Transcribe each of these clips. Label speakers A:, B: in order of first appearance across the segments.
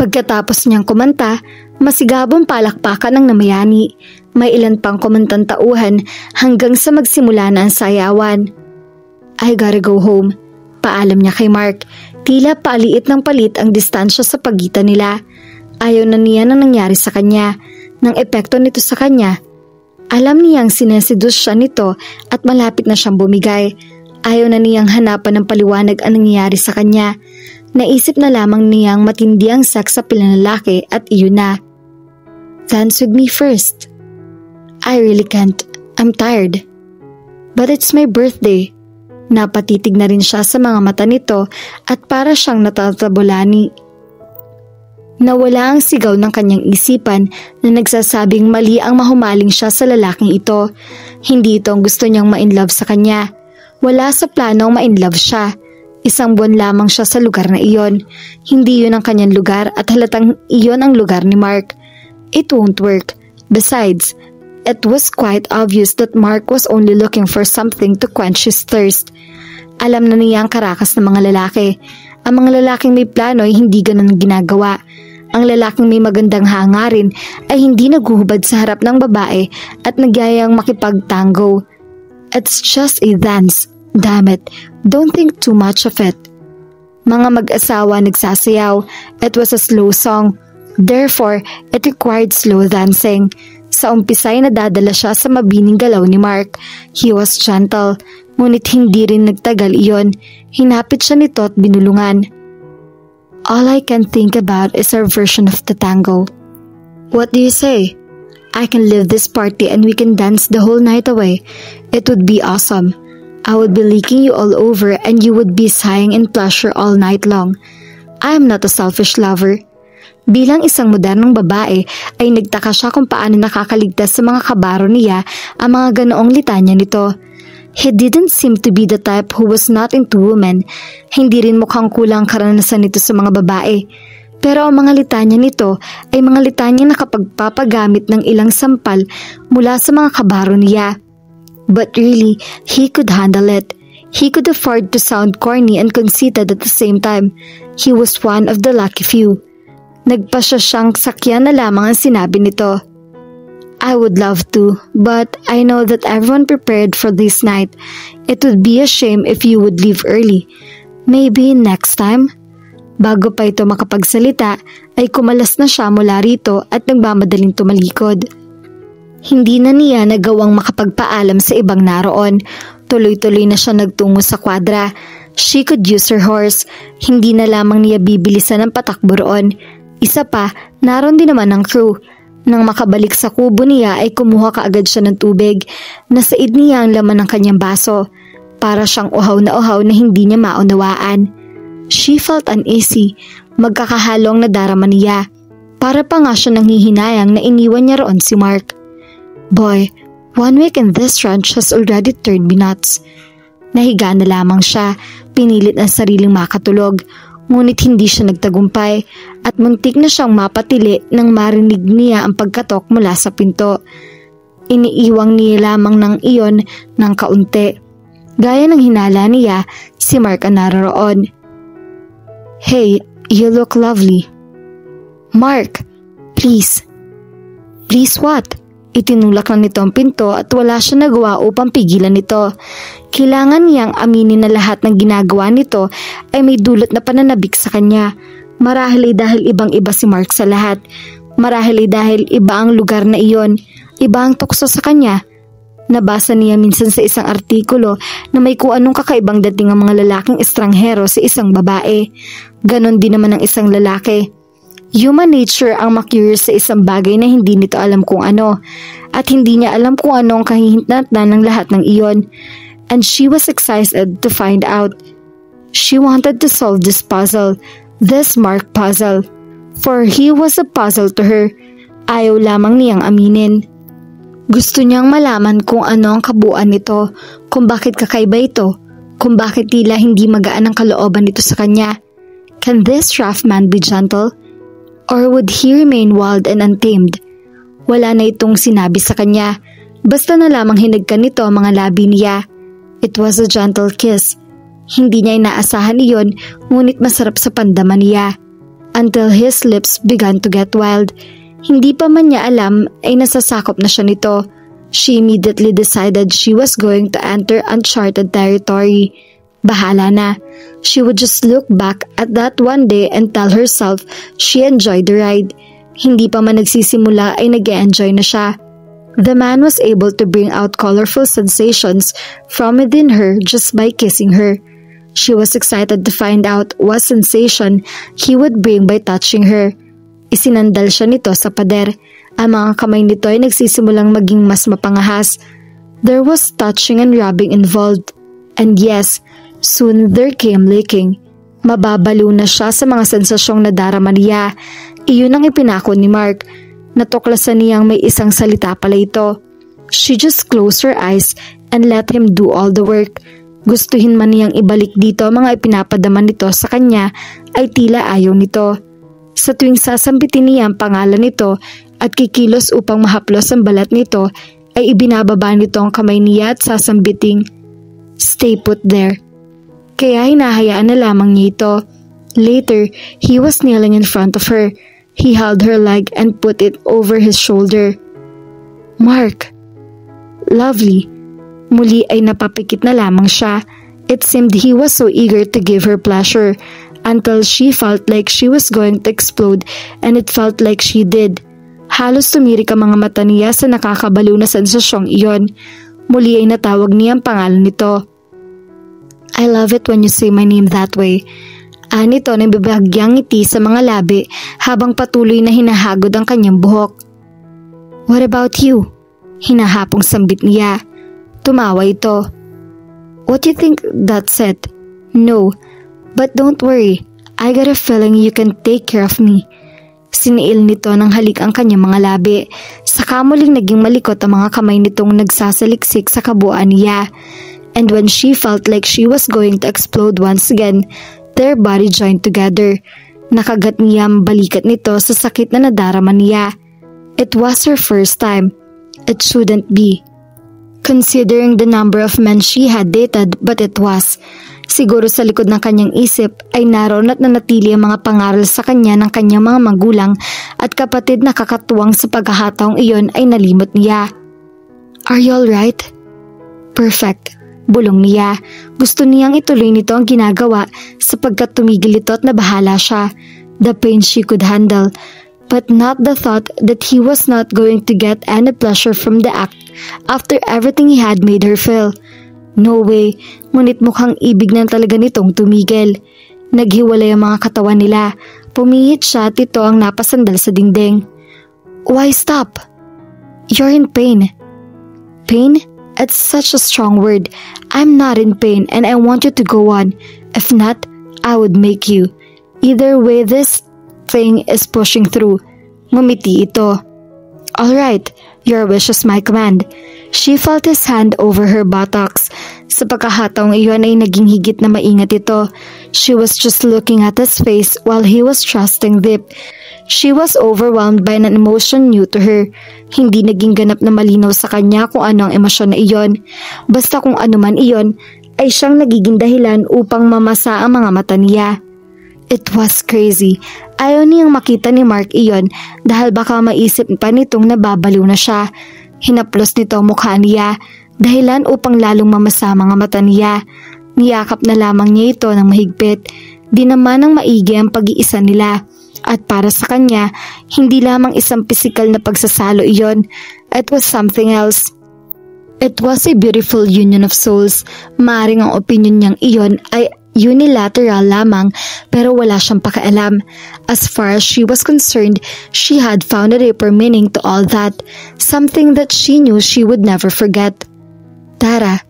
A: Pagkatapos niyang kumanta, masigabong palakpakan ng namayani. May ilan pang kumantang tauhan hanggang sa magsimula na ang sayawan. I gotta go home, paalam niya kay Mark. Tila paliit ng palit ang distansya sa pagitan nila. Ayaw na niya nang nangyari sa kanya, ng epekto nito sa kanya. Alam niyang sineseduce siya nito at malapit na siyang bumigay. Ayaw na niyang hanapan ng paliwanag ang nangyayari sa kanya. Naisip na lamang niyang matindi ang sex sa pilang lalaki at iyon na. Dance with me first. I really can't. I'm tired. But it's my birthday. Napatitig na rin siya sa mga mata nito at para siyang natatabulani. Nawala ang sigaw ng kanyang isipan na nagsasabing mali ang mahumaling siya sa lalaking ito. Hindi ito ang gusto niyang ma-inlove sa kanya. Wala sa planong ma-inlove siya. Isang buwan lamang siya sa lugar na iyon. Hindi yun ang kanyang lugar at halatang iyon ang lugar ni Mark. It won't work. Besides, it was quite obvious that Mark was only looking for something to quench his thirst. Alam na niya ang karakas ng mga lalaki. Ang mga lalaking may plano ay hindi ganun ginagawa. Ang lalaking may magandang hangarin ay hindi naguhubad sa harap ng babae at nagyayang makipagtango. It's just a dance. Damn it, don't think too much of it. Mga mag-asawa nagsasayaw. It was a slow song. Therefore, it required slow dancing. Sa umpisa'y nadadala siya sa mabining galaw ni Mark. He was gentle, ngunit hindi rin nagtagal iyon. Hinapit siya nito at binulungan. All I can think about is our version of the tango. What do you say? I can leave this party and we can dance the whole night away. It would be awesome. I would be licking you all over and you would be sighing in pleasure all night long. I am not a selfish lover. Bilang isang modernong babae ay nagtaka siya kung paano nakakaligtas sa mga kabaro niya ang mga ganoong litanya nito. He didn't seem to be the type who was not into women. Hindi rin mukhang kulang karanasan nito sa mga babae. Pero ang mga litanya nito ay mga litanya na kapagpapagamit ng ilang sampal mula sa mga kabaro niya. But really, he could handle it. He could afford to sound corny and conceited at the same time. He was one of the lucky few. Nagpasya siyang sakyan na lamang ang sinabi nito. I would love to, but I know that everyone prepared for this night. It would be a shame if you would leave early. Maybe next time? Bago pa ito makapagsalita, ay kumalas na siya mula rito at nagmamadaling tumalikod. Hindi na niya nagawang makapagpaalam sa ibang naroon. Tuloy-tuloy na siya nagtungo sa kwadra. She could use her horse. Hindi na lamang niya bibilisan ang patakbo roon. Isa pa, naroon din naman ang crew. Nang makabalik sa kubo niya ay kumuha kaagad siya ng tubig. Nasaid niya ang laman ng kanyang baso. Para siyang uhaw na hindi niya maunawaan. She felt uneasy. Magkakahalong nadarama niya. Para pa nga siya nanghihinayang na iniwan niya roon si Mark. Boy, 1 week in this ranch has already turned me nuts. Nahiga na lamang siya, pinilit ang sariling makatulog, ngunit hindi siya nagtagumpay at muntik na siyang mapatili nang marinig niya ang pagkatok mula sa pinto. Iniiwang niya lamang ng iyon ng kaunti. Gaya ng hinala niya, si Mark ang naroroon. Hey, you look lovely. Mark, please. Please what? Itinulak lang nito ang pinto at wala siya nagawa upang pigilan nito. Kailangan niyang aminin na lahat ng ginagawa nito ay may dulot na pananabik sa kanya. Marahil ay dahil ibang-iba si Mark sa lahat. Marahil ay dahil iba ang lugar na iyon, iba ang tukso sa kanya. Nabasa niya minsan sa isang artikulo na may kung anong kakaibang dating ang mga lalaking estranghero sa isang babae. Ganon din naman ang isang lalaki. Human nature ang ma-curious sa isang bagay na hindi nito alam kung ano at hindi niya alam kung ano ang kahihinatnan ng lahat ng iyon. And she was excited to find out. She wanted to solve this puzzle, this Mark puzzle, for he was a puzzle to her. Ayaw lamang niyang aminin. Gusto niyang malaman kung ano ang kabuuan nito, kung bakit kakaiba ito, kung bakit tila hindi magaan ang kalooban nito sa kanya. Can this rough man be gentle? Or would he remain wild and untamed? Wala na itong sinabi sa kanya. Basta na lamang hinagkan nito ang mga labi niya. It was a gentle kiss. Hindi niya inaasahan iyon, ngunit masarap sa pandaman niya. until his lips began to get wild. Hindi pa man niya alam ay nasasakop na siya nito. She immediately decided she was going to enter uncharted territory. Bahala na. She would just look back at that one day and tell herself she enjoyed the ride. Hindi pa man nagsisimula ay nag-e-enjoy na siya. The man was able to bring out colorful sensations from within her just by kissing her. She was excited to find out what sensation he would bring by touching her. Isinandal siya nito sa pader. Ang mga kamay nito ay nagsisimulang maging mas mapangahas. There was touching and rubbing involved. And yes, soon there came licking. Mababalo na siya sa mga sensasyong nadarama niya. Iyon ang ipinako ni Mark. Natuklasan niyang may isang salita pala ito. She just closed her eyes and let him do all the work. Gustuhin man niyang ibalik dito mga ipinapadama nito sa kanya ay tila ayaw nito. Sa tuwing sasambitin niya ang pangalan nito at kikilos upang mahaplos ang balat nito ay ibinababa nito ang kamay niya at sasambiting, "Stay put there." Kaya hinahayaan na lamang niya ito. Later, he was kneeling in front of her. He held her leg and put it over his shoulder. "Mark." "Lovely." Muli ay napapikit na lamang siya. It seemed he was so eager to give her pleasure until she felt like she was going to explode, and it felt like she did. Halos tumirik ang mga mata niya sa nakakabaliw na sensasyong iyon. Muli ay natawag niya ang pangalan nito. "I love it when you say my name that way." Nito na bibahagyang ngiti sa mga labi habang patuloy na hinahagod ang kanyang buhok. "What about you?" Hinahapong sambit niya. Tumawa ito. "What do you think that's it?" "No, but don't worry. I got a feeling you can take care of me." Siniil nito ng halik ang kanyang mga labi. Saka muling naging malikot ang mga kamay nitong nagsasaliksik sa kabuuan niya. And when she felt like she was going to explode once again, their body joined together. Nakagat niya ang balikat nito sa sakit na nadarama niya. It was her first time. It shouldn't be, considering the number of men she had dated, but it was. Siguro sa likod ng kanyang isip ay naroon at nanatili ang mga pangaral sa kanya ng kanyang mga magulang at kapatid na kakatuwang sa pagkakataong iyon ay nalimot niya. "Are you alright?" "Perfect." Bulong niya. Gusto niyang ituloy nito ang ginagawa sapagkat tumigil ito at nabahala siya. The pain she could handle, but not the thought that he was not going to get any pleasure from the act after everything he had made her feel. No way, ngunit mukhang ibig na talaga nitong tumigil. Naghiwalay ang mga katawan nila. Pumihit siya at ito ang napasandal sa dingding. "Why stop? You're in pain." "Pain? It's such a strong word. I'm not in pain and I want you to go on. If not, I would make you. Either way, this thing is pushing through." Ngumiti ito. "Alright, your wish is my command." She felt his hand over her buttocks. Sa pagkakataong iyon ay naging higit na maingat ito. She was just looking at his face while he was thrusting deep. She was overwhelmed by an emotion new to her. Hindi naging ganap na malinaw sa kanya kung ano ang emosyon na iyon. Basta kung ano man iyon, ay siyang nagiging dahilan upang mamasa ang mga mata niya. It was crazy. Ayaw niyang makita ni Mark iyon dahil baka maisip pa nitong nababaliw na siya. Hinaplos nito ang mukha niya, dahilan upang lalong mamasa ang mga mata niya. Niyakap na lamang niya ito ng mahigpit. Di naman ang maigi ang pag-iisa nila. At para sa kanya, hindi lamang isang pisikal na pagsasalo iyon. It was something else. It was a beautiful union of souls. Maaring ang opinion niyang iyon ay unilateral lamang pero wala siyang pakialam. As far as she was concerned, she had found a deeper meaning to all that. Something that she knew she would never forget. "Tara,"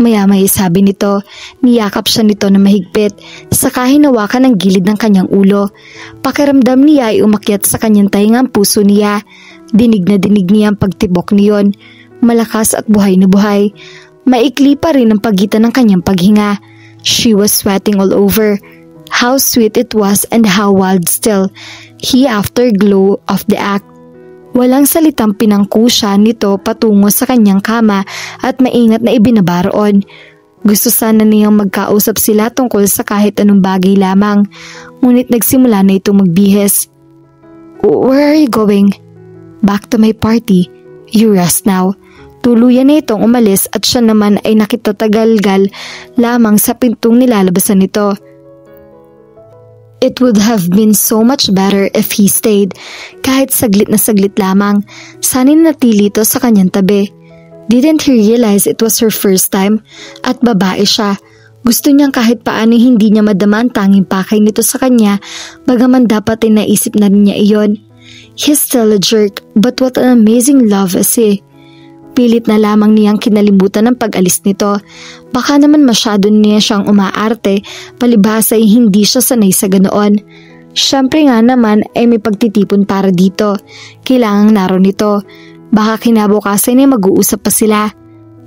A: maya-maya sabi nito. Niyakap siya nito na mahigpit, saka hinawakan ang gilid ng kanyang ulo. Pakiramdam niya ay umakyat sa kanyang taingang puso niya. Dinig na dinig niya ang pagtibok niyon. Malakas at buhay na buhay. Maikli pa rin ang pagitan ng kanyang paghinga. She was sweating all over. How sweet it was and how wild still. He afterglow of the act. Walang salitang pinangku siya nito patungo sa kanyang kama at maingat na ibinabaroon. Gusto sana niyang magkausap sila tungkol sa kahit anong bagay lamang. ngunit nagsimula na itong magbihis. Where are you going? Back to my party. You rest now. Tuluyan na itong umalis at siya naman ay nakitatagalgal lamang sa pintong nilalabasan nito. It would have been so much better if he stayed. Kahit saglit na saglit lamang, sana'y natili ito sa kanyang tabi. Didn't he realize it was her first time? At babae siya. Gusto niyang kahit paano hindi niya madama ang tanging pakay nito sa kanya, bagaman dapat ay naisip na rin niya iyon. He's still a jerk, but what an amazing love is he. Pilit na lamang niyang kinalimutan ang pag-alis nito. Baka naman masyado niya siyang umaarte, palibhasa ay hindi siya sanay sa ganoon. Siyempre nga naman ay may pagtitipon para dito. Kailangang naroon nito. Baka kinabukasan ay mag-uusap pa sila.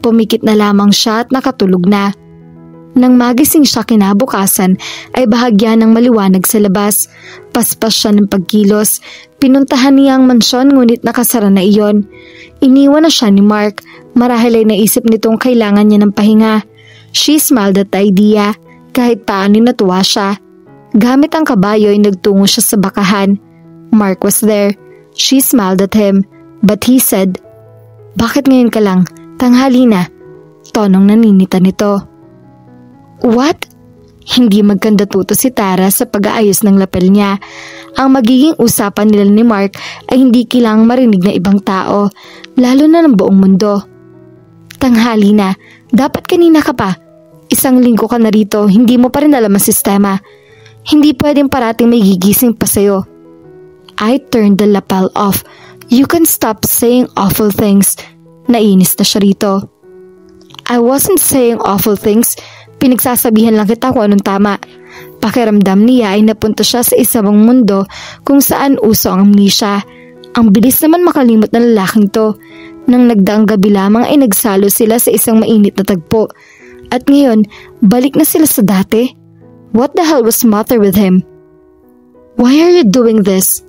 A: Pumikit na lamang siya at nakatulog na. Nang magising siya kinabukasan ay bahagya ng maliwanag sa labas. Paspas siya ng pagkilos. Pinuntahan niya ang mansyon ngunit nakasara na iyon. Iniwan na siya ni Mark. Marahil ay naisip nitong kailangan niya ng pahinga. She smiled at the idea. Kahit paano natuwa siya. Gamit ang kabayo ay nagtungo siya sa bakahan. Mark was there. She smiled at him. But he said, "Bakit ngayon ka lang? Tanghali na." Tonong naninita nito. What? Hindi magkanda tuto si Tara sa pag-aayos ng lapel niya. Ang magiging usapan nila ni Mark ay hindi kailangang marinig na ibang tao, lalo na ng buong mundo. Tanghali na, dapat kanina ka pa. 1 linggo ka na rito, hindi mo pa rin alam ang sistema. Hindi pwedeng parating may gigising pa sa'yo. I turned the lapel off. You can stop saying awful things. Nainis na siya rito. I wasn't saying awful things. Pinagsasabihan lang kita kung anong tama. Pakiramdam niya ay napunta siya sa isang mundo kung saan uso ang amnesia. Ang bilis naman makalimot ng lalaking to. Nang nagdaang gabi lamang ay nagsalo sila sa isang mainit na tagpo. At ngayon, balik na sila sa dati. What the hell was the matter with him? Why are you doing this?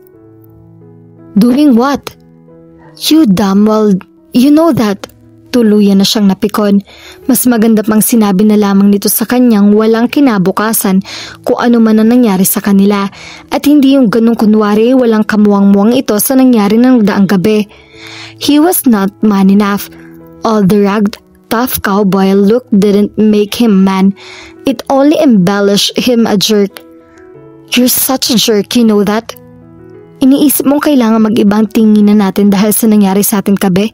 A: Doing what? You damn well, you know that. Tuluyan na siyang napikon. Mas maganda pang sinabi na lamang nito sa kanyang walang kinabukasan kung ano man ang nangyari sa kanila at hindi yung ganong kunwari walang kamuwang-muwang ito sa nangyari ng nagdaang gabi. He was not man enough. All the rugged, tough cowboy look didn't make him man. It only embellished him a jerk. You're such a jerk, you know that? Iniisip mong kailangan mag-ibang tinginan natin dahil sa nangyari sa atin kabe?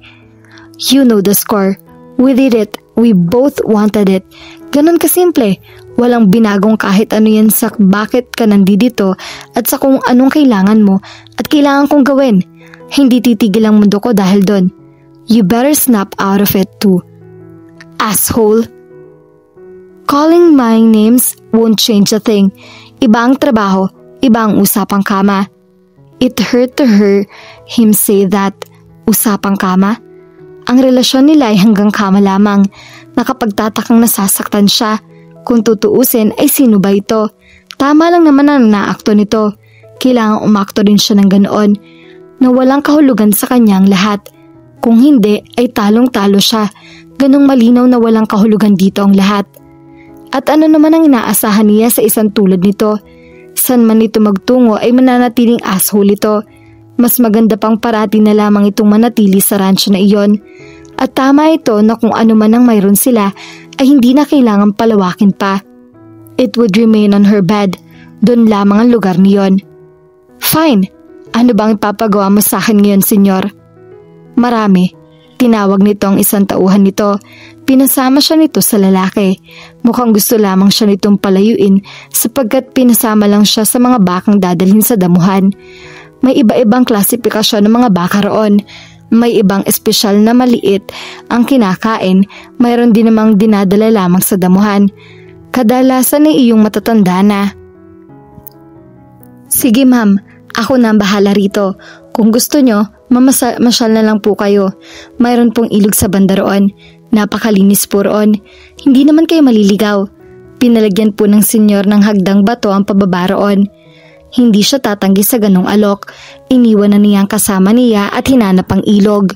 A: You know the score. We did it. We both wanted it. Ganon kasimple. Walang binagong kahit ano yan sa bakit ka nandito at sa kung anong kailangan mo at kailangan kong gawin. Hindi titigil ang mundo ko dahil doon. You better snap out of it too. Asshole. Calling my names won't change a thing. Iba ang trabaho, iba ang usapang kama. It hurt to hear him say that. Usapang kama? Ang relasyon nila ay hanggang kama lamang. Nakapagtatakang nasasaktan siya. Kung tutuusin ay sino ba ito? Tama lang naman ang naakto nito. Kailangang umakto rin siya ng ganoon. Na walang kahulugan sa kanyang lahat. Kung hindi ay talong-talo siya. Ganong malinaw na walang kahulugan dito ang lahat. At ano naman ang inaasahan niya sa isang tulad nito? San man ito magtungo ay mananatiling asshole ito. Mas maganda pang parati na lamang itong manatili sa rancho na iyon. At tama ito na kung ano man ang mayroon sila ay hindi na kailangan palawakin pa. It would remain on her bed. Doon lamang ang lugar niyon. Fine. Ano bang ipapagawa mo sa akin ngayon, senyor? Marami. Tinawag nito ang isang tauhan nito. Pinasama siya nito sa lalaki. Mukhang gusto lamang siya nitong palayuin sapagkat pinasama lang siya sa mga bakang dadalhin sa damuhan. May iba-ibang klasifikasyon ng mga baka roon. May ibang espesyal na maliit ang kinakain, mayroon din namang dinadala lamang sa damuhan. Kadalasan ay iyong matatanda na. Sige ma'am, ako na ang bahala rito. Kung gusto nyo, mamasyal na lang po kayo. Mayroon pong ilog sa banda roon. Napakalinis po roon. Hindi naman kayo maliligaw. Pinalagyan po ng senyor ng hagdang bato ang pababa roon. Hindi siya tatanggi sa ganong alok. Iniwan na niya ang kasama niya at hinanap ang ilog.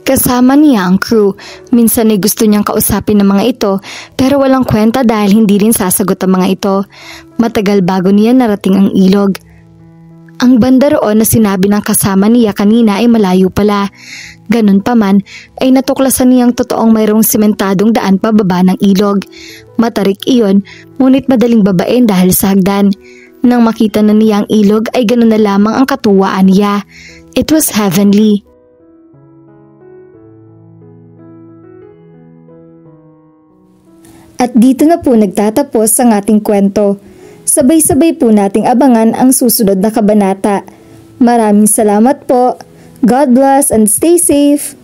A: Kasama niya ang crew. Minsan ay gusto niyang kausapin ng mga ito pero walang kwenta dahil hindi rin sasagot ang mga ito. Matagal bago niya narating ang ilog. Ang banda roon na sinabi ng kasama niya kanina ay malayo pala. Ganun pa man ay natuklasan niyang totoong mayroong sementadong daan pababa ng ilog. Matarik iyon ngunit madaling babain dahil sa hagdan. Nang makita na niya ang ilog ay ganun na lamang ang katuwaan niya. It was heavenly. At dito na po nagtatapos ang ating kwento. Sabay-sabay po nating abangan ang susunod na kabanata. Maraming salamat po. God bless and stay safe.